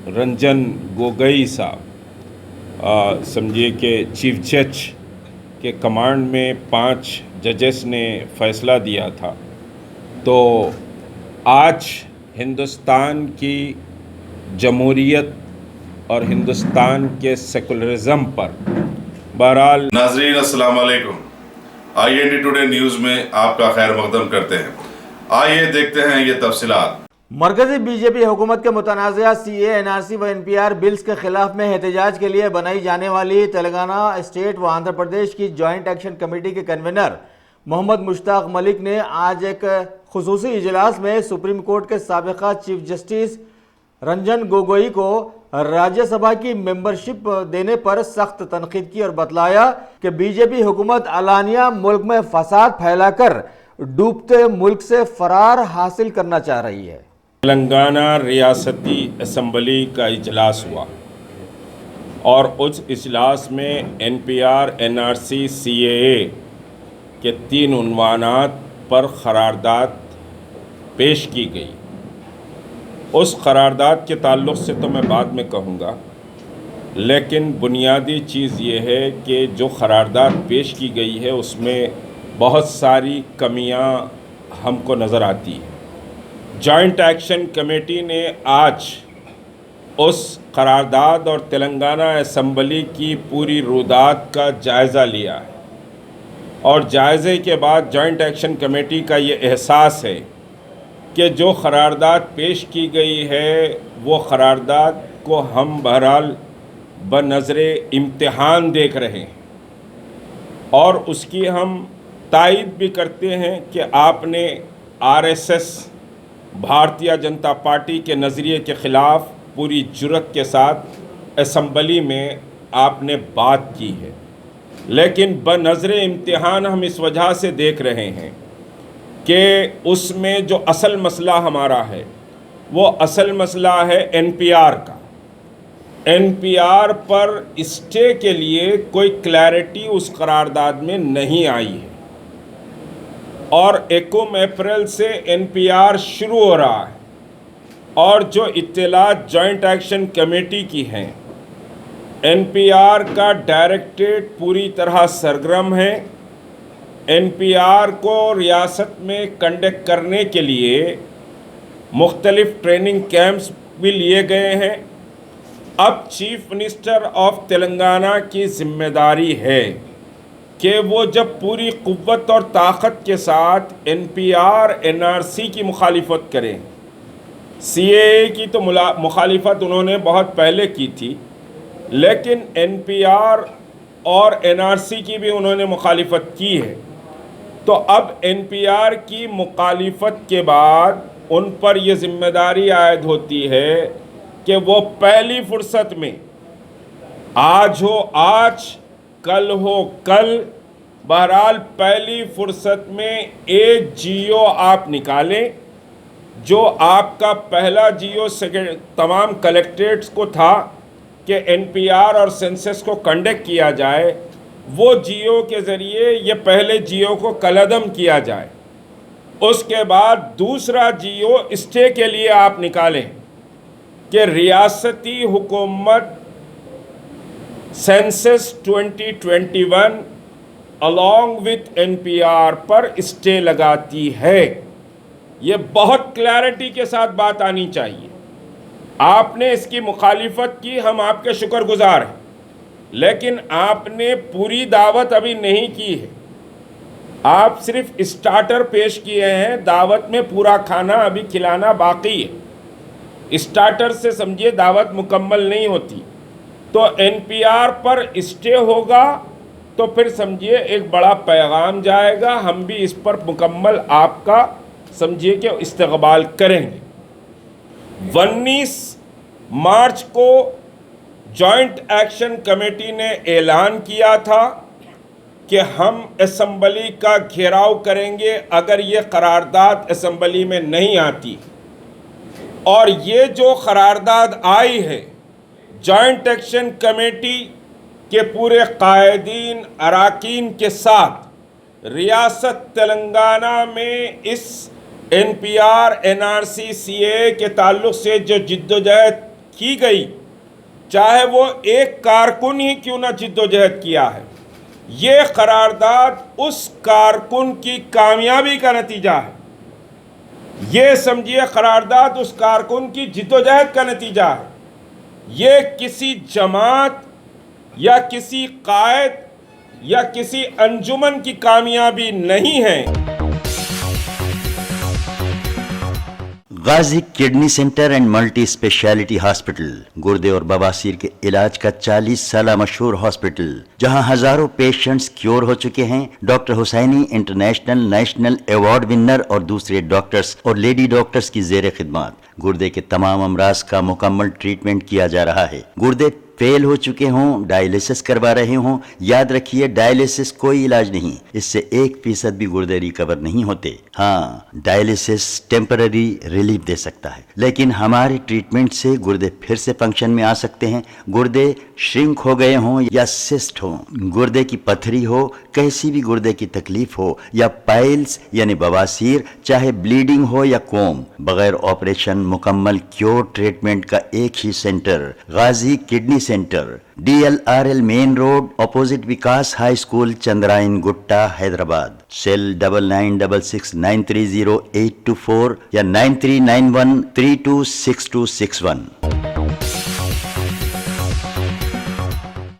रंजन गोगोई साहब समझिए कि चीफ जज के कमांड में 5 जजेस ने फ़ैसला दिया था। तो आज हिंदुस्तान की जमहूरियत और हिंदुस्तान के सेकुलरिज़म पर बहरहाल नाज़रीन अस्सलाम वालेकुम। IND टुडे न्यूज़ में आपका खैर मकदम करते हैं। आइए देखते हैं ये तफसीलात। मरकजी बीजेपी हुकूमत के मुतनाज़ा CAA, NRC व NPR बिल्स के खिलाफ में एहतजाज के लिए बनाई जाने वाली तेलंगाना स्टेट व आंध्र प्रदेश की जॉइंट एक्शन कमेटी के कन्वीनर मोहम्मद मुश्ताक मलिक ने आज एक खुसूसी इजलास में सुप्रीम कोर्ट के साबिक़ा चीफ जस्टिस रंजन गोगोई को राज्यसभा की मेंबरशिप देने पर सख्त तनकीद की और बतलाया कि बीजेपी हुकूमत अलानिया मुल्क में फसाद फैलाकर डूबते मुल्क से फरार हासिल करना चाह रही है। तेलंगाना रियासती असम्बली का इजलास हुआ और उस इजलास में NPR, NRC, CAA के 3 उन्वानात पर क़रारदाद पेश की गई। उस क़रारदाद के ताल्लुक़ से तो मैं बाद में कहूँगा, लेकिन बुनियादी चीज़ ये है कि जो क़रारदाद पेश की गई है उसमें बहुत सारी कमियां हमको नज़र आती हैं। जॉइंट एक्शन कमेटी ने आज उस क़रारदाद और तेलंगाना असम्बली की पूरी रुदात का जायज़ा लिया है और जायज़े के बाद जॉइंट एक्शन कमेटी का ये एहसास है कि जो क़रारदाद पेश की गई है वो क़रारदाद को हम बहरहाल बनज़रे इम्तिहान देख रहे हैं और उसकी हम तायद भी करते हैं कि आपने RSS भारतीय जनता पार्टी के नज़रिए के ख़िलाफ़ पूरी जुर्रत के साथ असम्बली में आपने बात की है, लेकिन बनज़रे इम्तिहान हम इस वजह से देख रहे हैं कि उसमें जो असल मसला हमारा है वो असल मसला है NPR का। NPR पर स्टे के लिए कोई क्लैरिटी उस करारदाद में नहीं आई है और 1 अप्रैल से NPR शुरू हो रहा है और जो इत्तलात जॉइंट एक्शन कमेटी की हैं, NPR का डायरेक्टरेट पूरी तरह सरगर्म है। NPR को रियासत में कंडक्ट करने के लिए मुख्तलिफ ट्रेनिंग कैंप्स भी लिए गए हैं। अब चीफ मिनिस्टर ऑफ तेलंगाना की ज़िम्मेदारी है कि वो जब पूरी क़ुव्वत और ताकत के साथ NPR, NRC की मुखालिफत करें। CAA की तो मुखालिफत उन्होंने बहुत पहले की थी, लेकिन NPR और NRC की भी उन्होंने मुखालिफत की है। तो अब NPR की मुखालिफत के बाद उन पर यह ज़िम्मेदारी आयद होती है कि वो पहली फ़ुर्सत में, आज हो आज, कल हो कल, बहरहाल पहली फ़ुर्सत में एक GO आप निकालें। जो आपका पहला GO तमाम कलेक्ट्रेट्स को था कि NPR और सेंसस को कंडक्ट किया जाए, वो GO के ज़रिए ये पहले GO को कलअदम किया जाए। उसके बाद दूसरा GO स्टे के लिए आप निकालें कि रियासती हुकूमत सेंसस 2021 अलॉन्ग विथ NPR पर स्टे लगाती है। ये बहुत क्लैरिटी के साथ बात आनी चाहिए। आपने इसकी मुखालिफत की, हम आपके शुक्रगुजार हैं, लेकिन आपने पूरी दावत अभी नहीं की है। आप सिर्फ स्टार्टर पेश किए हैं, दावत में पूरा खाना अभी खिलाना बाकी है। स्टार्टर से समझिए दावत मुकम्मल नहीं होती। तो NPR पर स्टे होगा तो फिर समझिए एक बड़ा पैगाम जाएगा, हम भी इस पर मुकम्मल आपका समझिए कि इस्तक़बाल करेंगे। 19 मार्च को जॉइंट एक्शन कमेटी ने ऐलान किया था कि हम असम्बली का घेराव करेंगे अगर ये करारदाद असम्बली में नहीं आती। और ये जो करारदाद आई है जॉइंट एक्शन कमेटी के पूरे कायदीन अराकीन के साथ रियासत तेलंगाना में इस NPR, NRC, CAA के ताल्लुक़ से जो जिद्दोजहद की गई, चाहे वो एक कारकुन ही क्यों ना जिद्दोजहद किया है, ये करारदाद उस कारकुन की कामयाबी का नतीजा है। ये समझिए करारदाद उस कारकुन की जिद्दोजहद का नतीजा है। ये किसी जमात या किसी कायद या किसी अंजुमन की कामयाबी नहीं है। Ghazi kidney centre and multi speciality hospital, गुर्दे और बवासीर के इलाज का 40 साल मशहूर हॉस्पिटल, जहां हजारों पेशेंट्स क्योर हो चुके हैं। Doctor Husaini international national award winner और दूसरे डॉक्टर्स और लेडी डॉक्टर्स की जेर खिदमत गुर्दे के तमाम अमराज का मुकम्मल ट्रीटमेंट किया जा रहा है। गुर्दे फेल हो चुके हों, डायलिसिस करवा रहे हों, याद रखिए डायलिसिस कोई इलाज नहीं, इससे 1% भी गुर्दे रिकवर नहीं होते। हाँ, डायलिसिस टेम्पररी रिलीफ दे सकता है, लेकिन हमारे ट्रीटमेंट से गुर्दे फिर से फंक्शन में आ सकते हैं। गुर्दे श्रिंक हो गए हों या सिस्ट हो, गुर्दे की पथरी हो, कैसी भी गुर्दे की तकलीफ हो, या पाइल्स यानी बवासीर, चाहे ब्लीडिंग हो या कोम, बगैर ऑपरेशन मुकम्मल क्योर ट्रीटमेंट का एक ही centre, Ghazi kidney centre, DLRL main road, opposite Vikas high school, Chandrayangutta, Hyderabad. Cell 9966930824 या 9391326261।